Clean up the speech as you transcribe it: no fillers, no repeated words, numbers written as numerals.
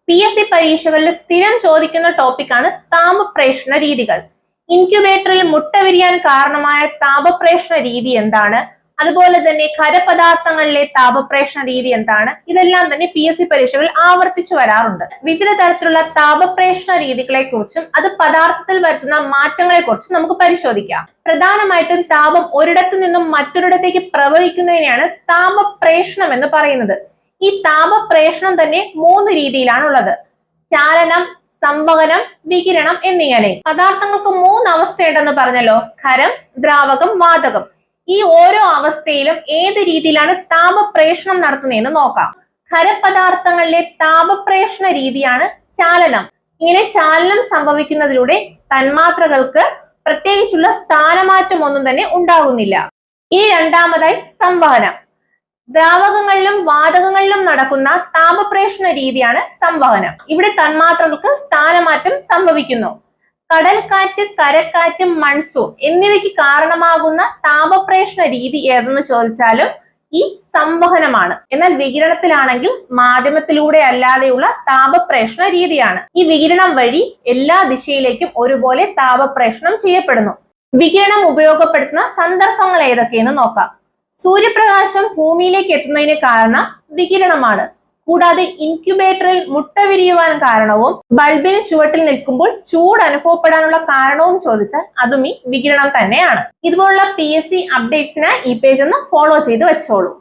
PSC പരീക്ഷകളിൽ സ്ഥിരം ചോദിക്കുന്ന ടോപ്പിക്കാണ് താപപ്രേഷണ രീതികൾ. ഇൻക്യുബേറ്ററിൽ മുട്ട വിരിയാൻ കാരണമായ താപപ്രേഷണ രീതി എന്താണ്, അതുപോലെ തന്നെ ഖരപദാർത്ഥങ്ങളിലെ താപപ്രേഷണ രീതി എന്താണ്, ഇതെല്ലാം തന്നെ PSC പരീക്ഷകളിൽ ആവർത്തിച്ചു വരാറുണ്ട്. വിവിധ തരത്തിലുള്ള താപപ്രേഷണ രീതികളെ കുറിച്ചും അത് പദാർത്ഥത്തിൽ വരുത്തുന്ന മാറ്റങ്ങളെ കുറിച്ചും നമുക്ക് പരിശോധിക്കാം. പ്രധാനമായിട്ടും താപം ഒരിടത്തു നിന്നും മറ്റൊരിടത്തേക്ക് പ്രവഹിക്കുന്നതിനെയാണ് താപപ്രേഷണം എന്ന് പറയുന്നത്. ഈ താപപ്രേഷണം തന്നെ 3 രീതിയിലാണുള്ളത്: ചാലനം, സംവഹനം, വികിരണം എന്നിങ്ങനെ. പദാർത്ഥങ്ങൾക്ക് 3 അവസ്ഥയുണ്ടെന്ന് പറഞ്ഞല്ലോ: ഖരം, ദ്രാവകം, വാതകം. ഈ ഓരോ അവസ്ഥയിലും ഏത് രീതിയിലാണ് താപപ്രേഷണം നടത്തുന്നതെന്ന് നോക്കാം. ഖരപദാർത്ഥങ്ങളിലെ താപപ്രേഷണ രീതിയാണ് ചാലനം. ഇങ്ങനെ ചാലനം സംഭവിക്കുന്നതിലൂടെ തന്മാത്രകൾക്ക് പ്രത്യേകിച്ചുള്ള സ്ഥാനമാറ്റം ഒന്നും തന്നെ ഉണ്ടാകുന്നില്ല. ഇനി രണ്ടാമതായി സംവഹനം. ദ്രാവകങ്ങളിലും വാതകങ്ങളിലും നടക്കുന്ന താപപ്രേഷണ രീതിയാണ് സംവഹനം. ഇവിടെ തന്മാത്രകൾക്ക് സ്ഥാനമാറ്റം സംഭവിക്കുന്നു. കടൽക്കാറ്റ്, കരക്കാറ്റ്, മൺസൂൺ എന്നിവയ്ക്ക് കാരണമാകുന്ന താപപ്രേഷണ രീതി ഏതെന്ന് ചോദിച്ചാലും ഈ സംവഹനമാണ്. എന്നാൽ വികിരണത്തിലാണെങ്കിൽ മാധ്യമത്തിലൂടെ അല്ലാതെയുള്ള താപപ്രേഷണ രീതിയാണ്. ഈ വികിരണം വഴി എല്ലാ ദിശയിലേക്കും ഒരുപോലെ താപപ്രേഷണം ചെയ്യപ്പെടുന്നു. വികിരണം ഉപയോഗപ്പെടുത്തുന്ന സന്ദർഭങ്ങൾ ഏതൊക്കെയെന്ന് നോക്കാം. സൂര്യപ്രകാശം ഭൂമിയിലേക്ക് എത്തുന്നതിന് കാരണം വികിരണമാണ്. കൂടാതെ ഇൻക്യുബേറ്ററിൽ മുട്ട വിരിയുവാൻ കാരണവും ബൾബിന് ചുവട്ടിൽ നിൽക്കുമ്പോൾ ചൂട് അനുഭവപ്പെടാനുള്ള കാരണവും ചോദിച്ചാൽ അതും ഈ വികിരണം തന്നെയാണ്. ഇതുപോലുള്ള PSC അപ്ഡേറ്റ്സിനായി ഈ പേജ് ഒന്ന് ഫോളോ ചെയ്ത് വെച്ചോളൂ.